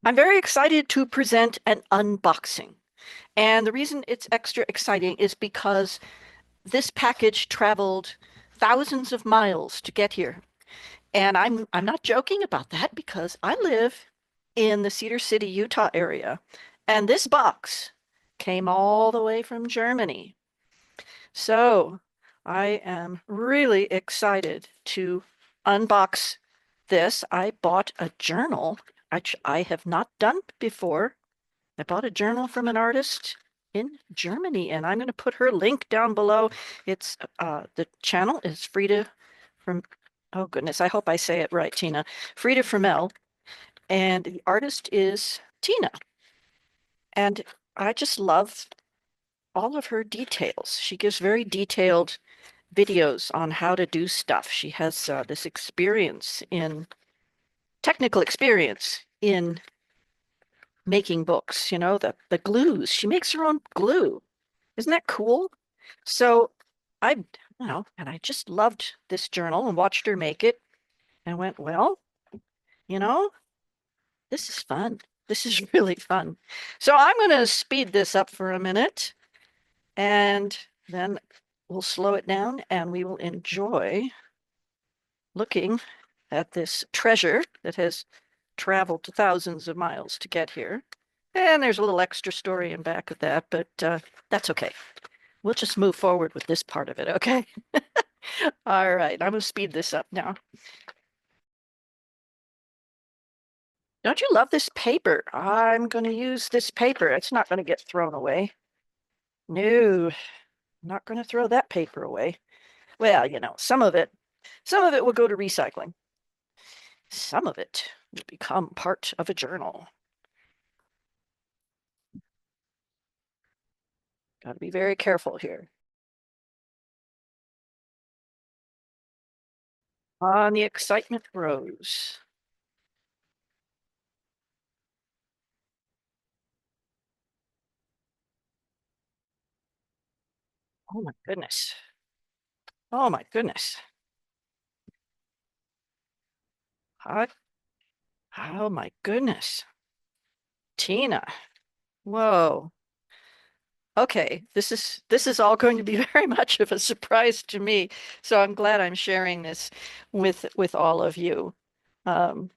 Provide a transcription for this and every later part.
I'm very excited to present an unboxing. And the reason it's extra exciting is because this package traveled thousands of miles to get here. And I'm not joking about that because I live in the Cedar City, Utah area. And this box came all the way from Germany. So I am really excited to unbox this. I bought a journal, which I have not done before. I bought a journal from an artist in Germany, and I'm going to put her link down below. It's the channel is Frida from, oh goodness, I hope I say it right, Tina. Frida Fromell, and the artist is Tina. And I just love all of her details. She gives very detailed videos on how to do stuff. She has this experience in technical experience in making books, the glues. She makes her own glue. Isn't that cool? So and I just loved this journal and watched her make it and went, well, you know, this is fun. This is really fun. So I'm going to speed this up for a minute and then we'll slow it down and we will enjoy looking at this treasure that has traveled thousands of miles to get here. And there's a little extra story in back of that, but that's okay. We'll just move forward with this part of it, okay? All right, I'm gonna speed this up now. Don't you love this paper? I'm gonna use this paper. It's not gonna get thrown away. No, I'm not gonna throw that paper away. Well, some of it will go to recycling. Some of it will become part of a journal. Got to be very careful here. On the excitement grows. Oh my goodness. Oh my goodness. Hot. Oh my goodness. Tina. Whoa. Okay, this is all going to be very much of a surprise to me. So I'm glad I'm sharing this with all of you. Um,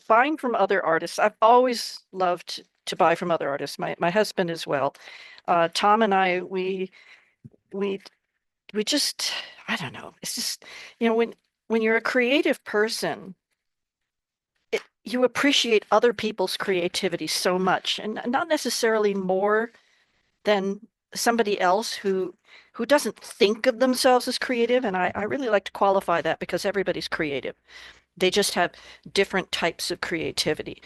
buying from other artists. I've always loved to buy from other artists. My husband as well. Tom and I, we we just, I don't know. It's just, when you're a creative person, you appreciate other people's creativity so much, and not necessarily more than somebody else who doesn't think of themselves as creative. And I really like to qualify that because everybody's creative. They just have different types of creativity.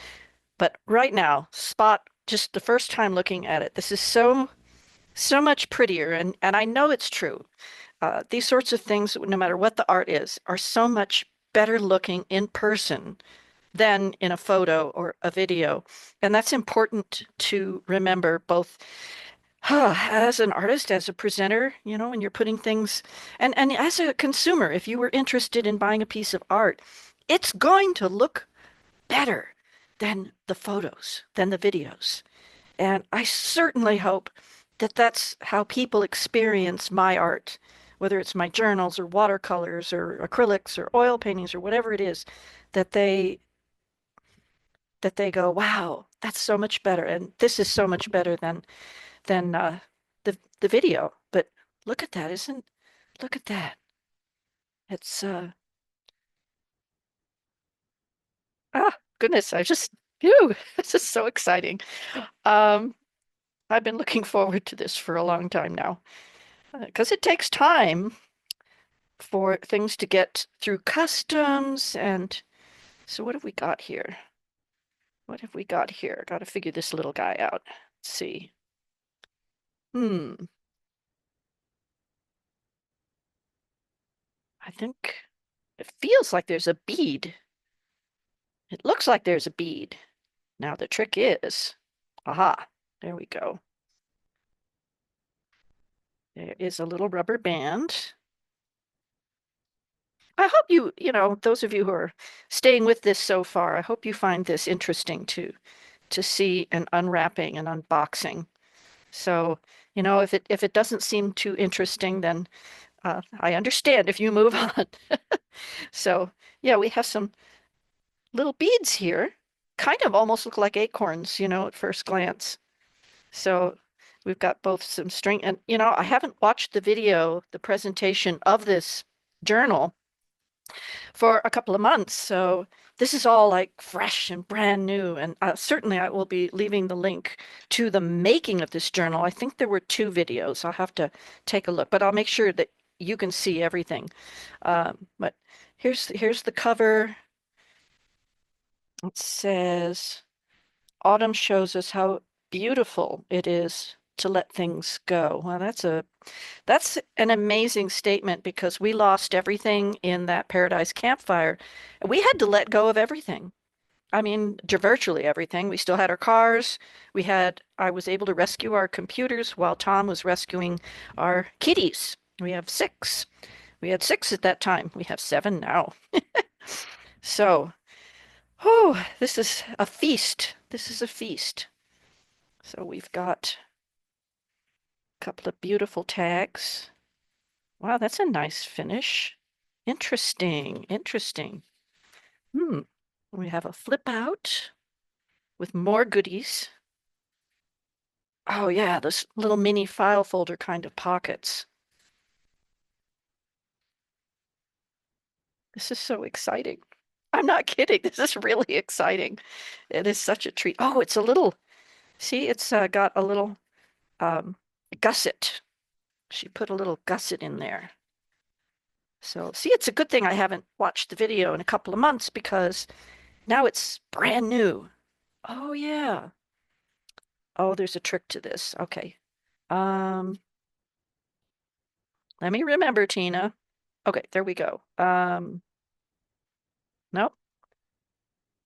But right now, Spot, just the first time looking at it, this is so much prettier, and I know it's true. These sorts of things, no matter what the art is, are so much better looking in person than in a photo or a video. And that's important to remember both as an artist, as a presenter, when you're putting things, and as a consumer, if you were interested in buying a piece of art, it's going to look better than the photos, than the videos. And I certainly hope that that's how people experience my art, whether it's my journals or watercolors or acrylics or oil paintings or whatever it is, that they go, wow, that's so much better. And this is so much better than the video. But look at that, isn't look at that. It's goodness, phew, this is so exciting. Um, I've been looking forward to this for a long time now because it takes time for things to get through customs. And so what have we got here? What have we got here? Got to figure this little guy out. Let's see. Hmm. I think it feels like there's a bead. It looks like there's a bead. Now the trick is, aha, there we go. There is a little rubber band. I hope those of you who are staying with this so far, I hope you find this interesting to see an unwrapping and unboxing. So, if it doesn't seem too interesting, then I understand if you move on. So, yeah, we have some little beads here. Kind of almost look like acorns, at first glance. So we've got both some string and, I haven't watched the presentation of this journal for a couple of months. So this is all like fresh and brand new. And certainly I will be leaving the link to the making of this journal. I think there were two videos. I'll have to take a look, but I'll make sure that you can see everything. But here's the cover. It says, Autumn shows us how beautiful it is to let things go. Well, that's an amazing statement because we lost everything in that Paradise campfire. We had to let go of everything. I mean, virtually everything. We still had our cars. I was able to rescue our computers while Tom was rescuing our kitties. We have six. We had six at that time. We have seven now. So, oh, this is a feast. This is a feast. So we've got a couple of beautiful tags. Wow, that's a nice finish. Interesting, interesting. Hmm. We have a flip out with more goodies. Oh yeah, this little mini file folder kind of pockets. This is so exciting. I'm not kidding. This is really exciting. It is such a treat. Oh, see, it's got a little um, gusset. She put a little gusset in there. So, see, it's a good thing I haven't watched the video in a couple of months because now it's brand new. Oh, yeah. Oh, there's a trick to this. Okay. Um, Let me remember, Tina. Okay, there we go. Nope,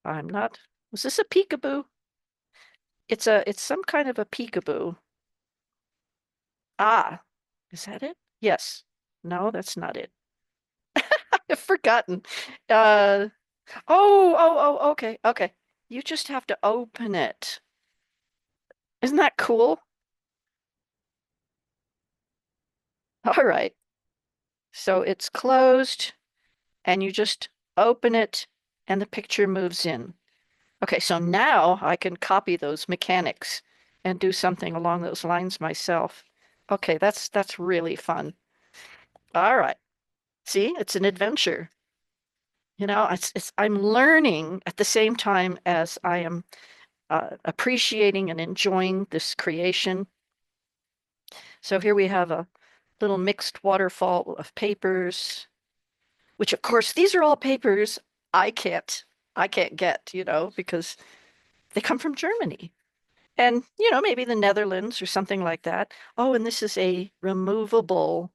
I'm not. Was this a peekaboo? It's some kind of a peekaboo. Ah, is that it? Yes. No, that's not it. I've forgotten. Uh, okay, okay. You just have to open it. Isn't that cool? All right. So it's closed and you just open it and the picture moves in. Okay, so now I can copy those mechanics and do something along those lines myself. Okay, that's really fun. All right. See, it's an adventure. I'm learning at the same time as I am appreciating and enjoying this creation. So here we have a little mixed waterfall of papers, which of course these are all papers I can't I can't get, because they come from Germany. And, maybe the Netherlands or something like that. Oh, and this is a removable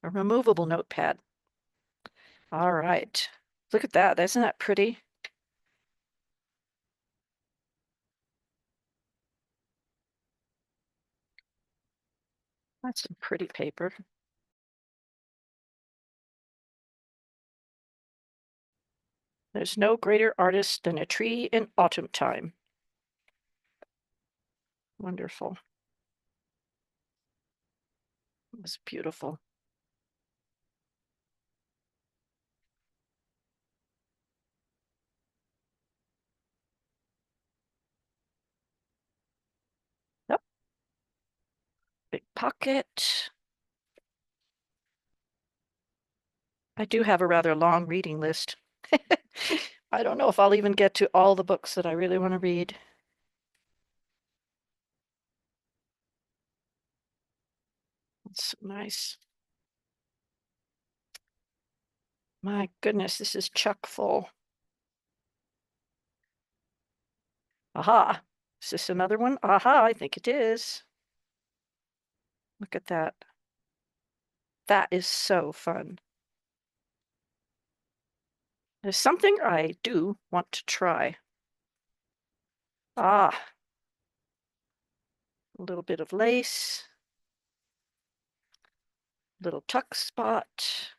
notepad. All right. Look at that. Isn't that pretty? That's some pretty paper. There's no greater artist than a tree in autumn time. Wonderful. It was beautiful. Yep. Big pocket. I do have a rather long reading list. I don't know if I'll even get to all the books that I really want to read. It's nice. My goodness, this is chock full. Aha. Is this another one? Aha, I think it is. Look at that. That is so fun. There's something I do want to try. Ah, a little bit of lace, little tuck spot.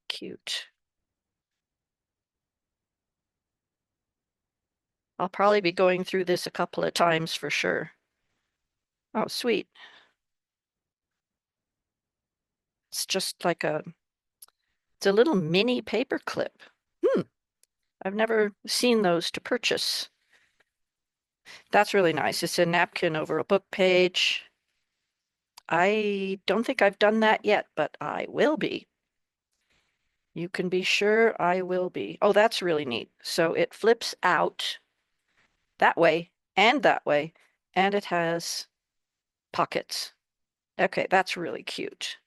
Cute. I'll probably be going through this a couple of times for sure. Oh, sweet. It's just like it's a little mini paper clip. Hmm, I've never seen those to purchase. That's really nice. It's a napkin over a book page. I don't think I've done that yet, but I will be. You can be sure I will be. Oh, that's really neat. So it flips out that way, and it has pockets. Okay, that's really cute.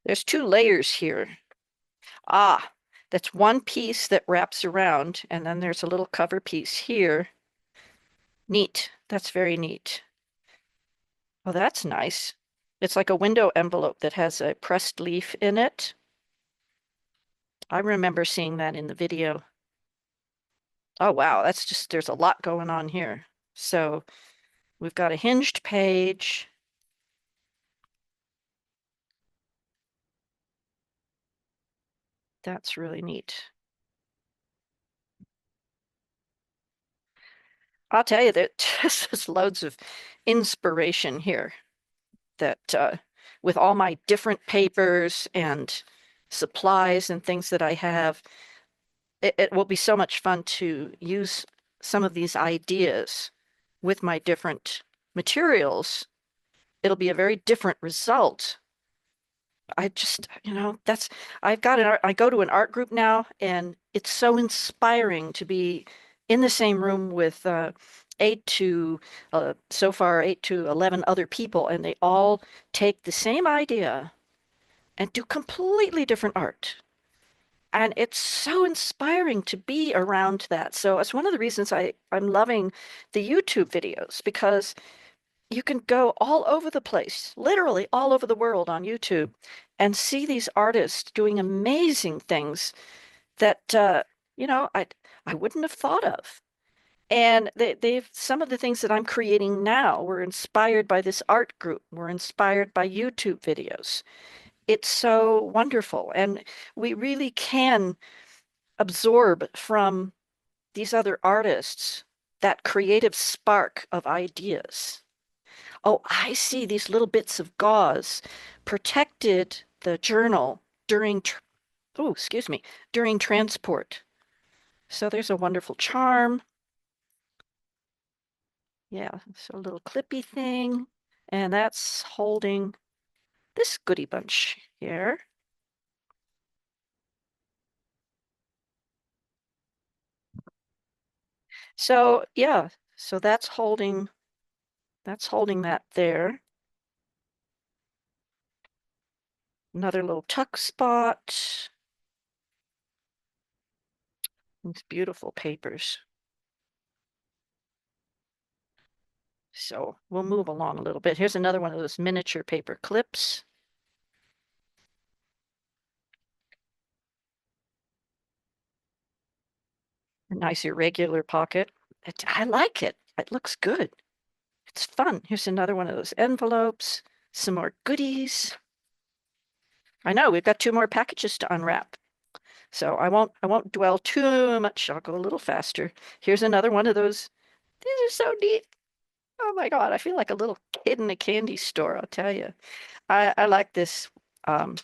There's two layers here. Ah, that's one piece that wraps around, and then there's a little cover piece here. Neat. That's very neat. Oh, that's nice. It's like a window envelope that has a pressed leaf in it. I remember seeing that in the video. Oh, wow. There's a lot going on here. So we've got a hinged page. That's really neat. I'll tell you that this is loads of inspiration here that with all my different papers and supplies and things that I have, it will be so much fun to use some of these ideas with my different materials. It'll be a very different result. I just, I go to an art group now, and it's so inspiring to be in the same room with so far, 8 to 11 other people, and they all take the same idea and do completely different art. And it's so inspiring to be around that. So it's one of the reasons I'm loving the YouTube videos because you can go all over the place, literally all over the world on YouTube, and see these artists doing amazing things that I wouldn't have thought of. And they've some of the things that I'm creating now were inspired by this art group, were inspired by YouTube videos. It's so wonderful, and we really can absorb from these other artists that creative spark of ideas. Oh, I see these little bits of gauze protected the journal excuse me, during transport. So there's a wonderful charm. Yeah, so a little clippy thing. And that's holding this goodie bunch here. So yeah, so that's holding that there. Another little tuck spot. These beautiful papers. So we'll move along a little bit. Here's another one of those miniature paper clips. A nice irregular pocket. I like it. It looks good. It's fun. Here's another one of those envelopes. Some more goodies. I know we've got two more packages to unwrap. So I won't dwell too much. I'll go a little faster. Here's another one of those. These are so neat. Oh my God, I feel like a little kid in a candy store, I'll tell you. I like this um,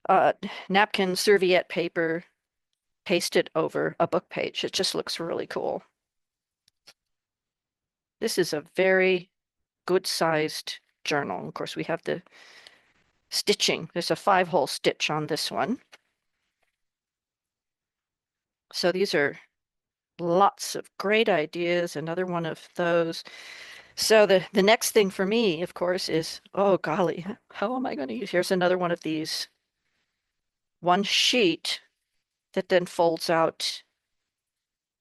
uh, napkin serviette paper pasted over a book page. It just looks really cool. This is a very good sized journal. Of course, we have the stitching. There's a 5-hole stitch on this one. So these are lots of great ideas. Another one of those. So the next thing for me, of course, is, oh golly, how am I going to use? Here's another one of these. One sheet that then folds out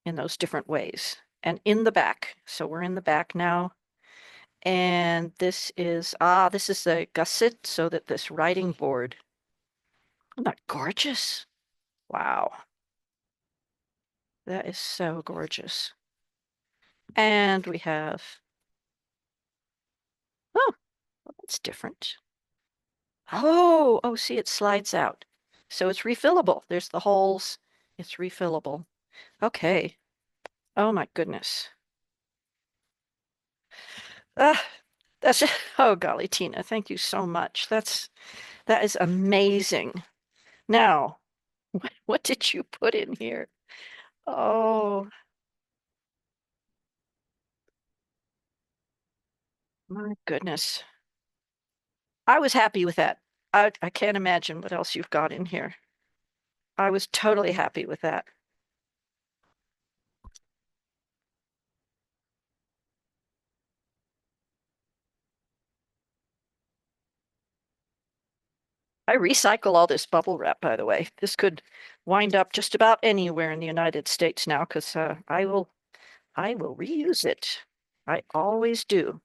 in those different ways. And in the back. So we're in the back now. And this is a gusset so that this writing board. Isn't that gorgeous? Wow. That is so gorgeous. And we have Oh, well, that's different. Oh, oh, see, it slides out. So it's refillable. There's the holes. It's refillable. Okay. Oh my goodness. Ah, that's oh golly, Tina, thank you so much. That is amazing. Now, what did you put in here? Oh my goodness. I was happy with that. I can't imagine what else you've got in here. I was totally happy with that. I recycle all this bubble wrap, by the way. This could wind up just about anywhere in the United States now, because I will reuse it. I always do.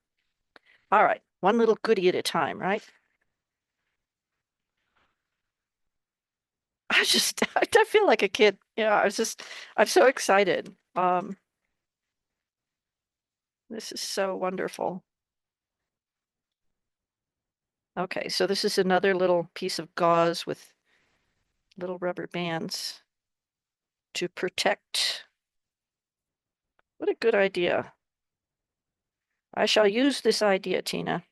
All right, one little goodie at a time, right? I just I feel like a kid. Yeah, I'm so excited. This is so wonderful. Okay, so this is another little piece of gauze with little rubber bands to protect. What a good idea. I shall use this idea, Tina,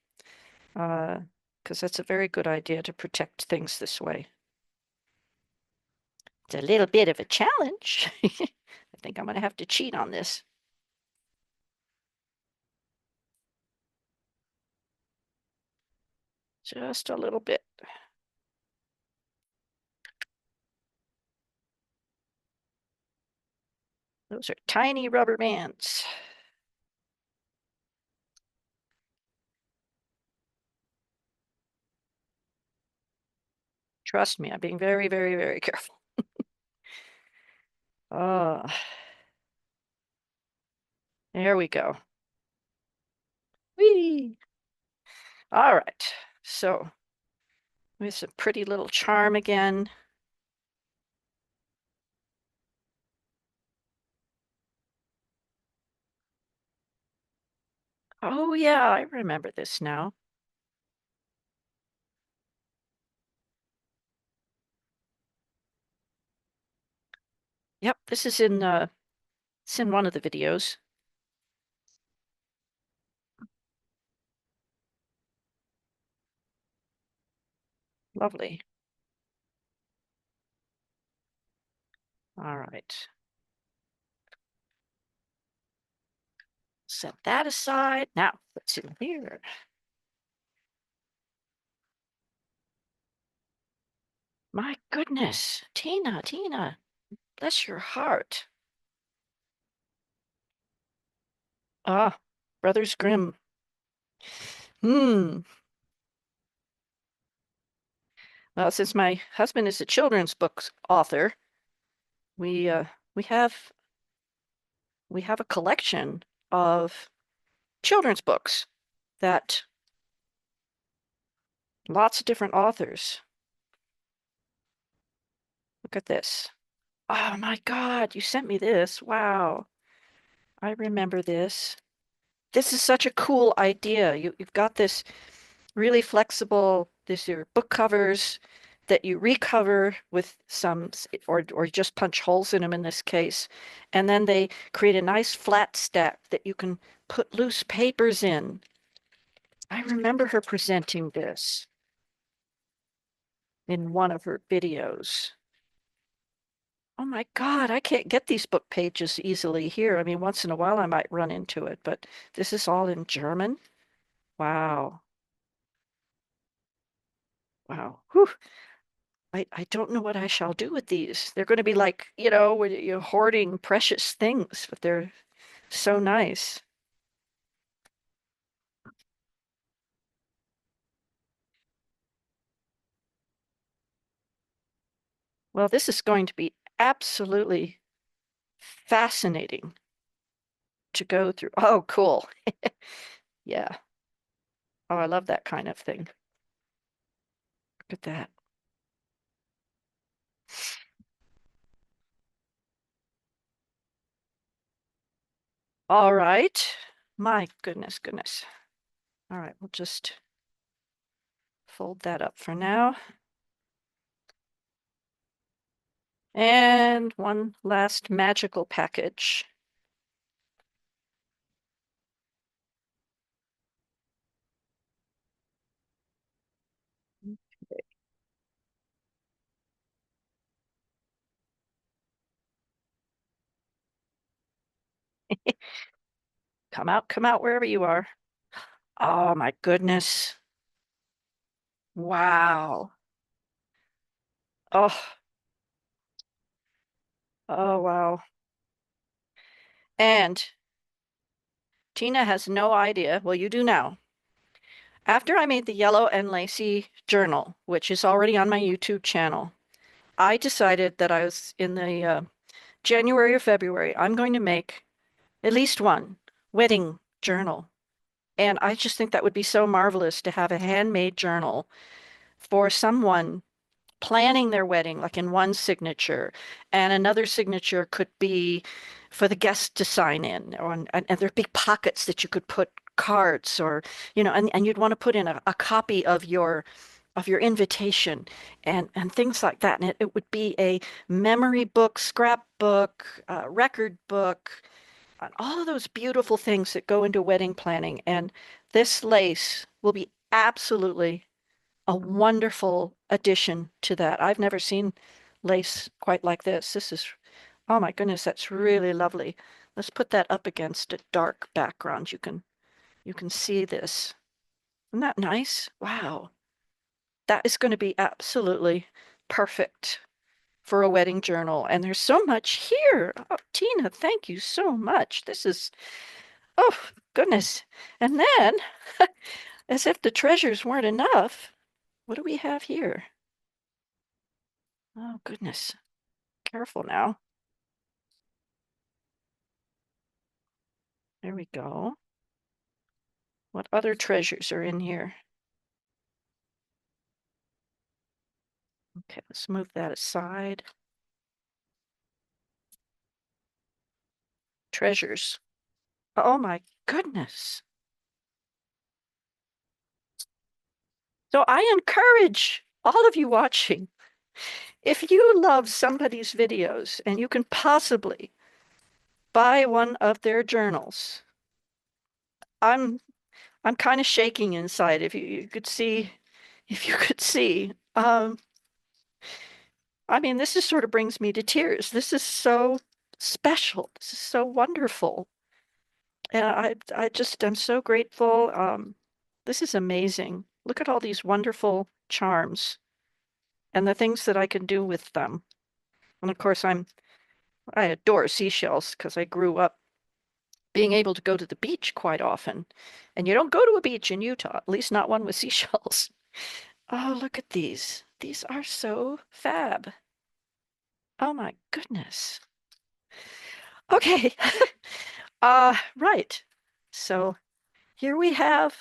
because that's a very good idea to protect things this way. It's a little bit of a challenge. I think I'm going to have to cheat on this. Just a little bit. Those are tiny rubber bands. Trust me, I'm being very, very, very careful. Oh, there we go. Whee! All right. So with a pretty little charm again. Oh yeah, I remember this now. Yep, it's in one of the videos. Lovely. All right. Set that aside. Now, what's in here? My goodness, Tina, Tina, bless your heart. Ah, Brothers Grimm. Hmm. Well, since my husband is a children's books author, we uh we have we have a collection of children's books that lots of different authors. Look at this. Oh my God, you sent me this. Wow. I remember this. This is such a cool idea. You've got this really flexible, these are book covers that you recover with or just punch holes in them in this case. And then they create a nice flat stack that you can put loose papers in. I remember her presenting this in one of her videos. Oh my God, I can't get these book pages easily here. I mean, once in a while I might run into it, but this is all in German. Wow. Wow. Whew. I don't know what I shall do with these. They're going to be like, when you're hoarding precious things, but they're so nice. Well, this is going to be absolutely fascinating to go through. Oh, cool. Yeah. Oh, I love that kind of thing. Look at that. All right. My goodness, goodness. All right, we'll just fold that up for now. And one last magical package. Come out wherever you are. Oh my goodness. Wow. Oh, oh wow. And Tina has no idea. Well, you do now. After I made the yellow and lacy journal, which is already on my YouTube channel, I decided that I was in the January or February, I'm going to make at least one wedding journal. And I just think that would be so marvelous to have a handmade journal for someone planning their wedding, like in one signature, and another signature could be for the guests to sign in, or and there are big pockets that you could put cards or, and you'd want to put in a copy of your invitation and things like that. And it would be a memory book, scrapbook, record book, and all of those beautiful things that go into wedding planning. And this lace will be absolutely a wonderful addition to that. I've never seen lace quite like this. This is, oh my goodness, that's really lovely. Let's put that up against a dark background. You can see this. Isn't that nice? Wow. That is going to be absolutely perfect for a wedding journal. And there's so much here. Oh, Tina, thank you so much. This is, oh, goodness. And then, as if the treasures weren't enough, what do we have here? Oh, goodness. Careful now. There we go. What other treasures are in here? Okay, let's move that aside. Treasures. Oh my goodness. So I encourage all of you watching, if you love somebody's videos and you can possibly buy one of their journals, I'm I'm kind of shaking inside you could see, if you could see. I mean, this is sort of brings me to tears. This is so special. This is so wonderful. And I just am so grateful. This is amazing. Look at all these wonderful charms and the things that I can do with them. And of course, I adore seashells because I grew up being able to go to the beach quite often. And you don't go to a beach in Utah, at least not one with seashells. Oh, look at these. These are so fab. Oh my goodness. Okay. Right. So here we have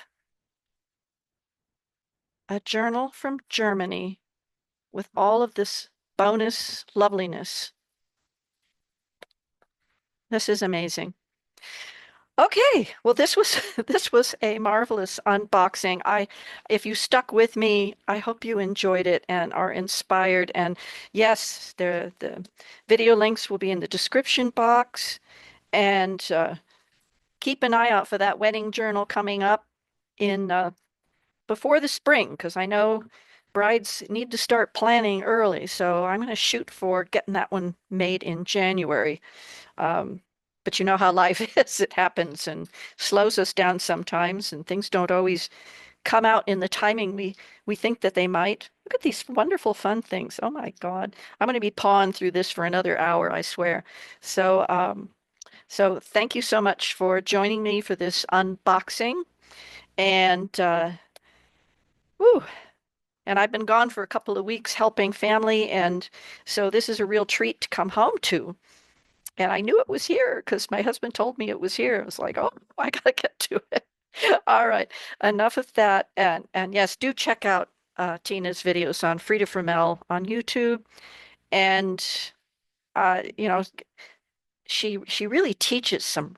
a journal from Germany with all of this bonus loveliness. This is amazing. Okay, well this was this was a marvelous unboxing. If you stuck with me, I hope you enjoyed it and are inspired. And yes, the video links will be in the description box. And keep an eye out for that wedding journal coming up in before the spring, because I know brides need to start planning early. So I'm going to shoot for getting that one made in January. Um, but you know how life is. It happens and slows us down sometimes, and things don't always come out in the timing we think that they might. Look at these wonderful fun things. Oh my God. I'm going to be pawing through this for another hour, I swear. So, so thank you so much for joining me for this unboxing. And woo, and I've been gone for a couple of weeks helping family, and so this is a real treat to come home to. And I knew it was here because my husband told me it was here. I was like, oh, I gotta get to it. All right, enough of that. And yes, do check out Tina's videos on Frida Fremel on YouTube. And you know, she really teaches some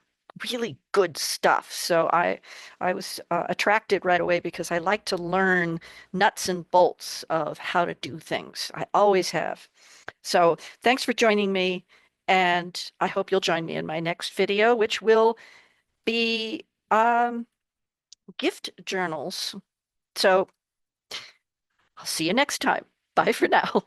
really good stuff. So I was attracted right away because I like to learn nuts and bolts of how to do things. I always have. So thanks for joining me, and I hope you'll join me in my next video, which will be gift journals. So I'll see you next time. Bye for now.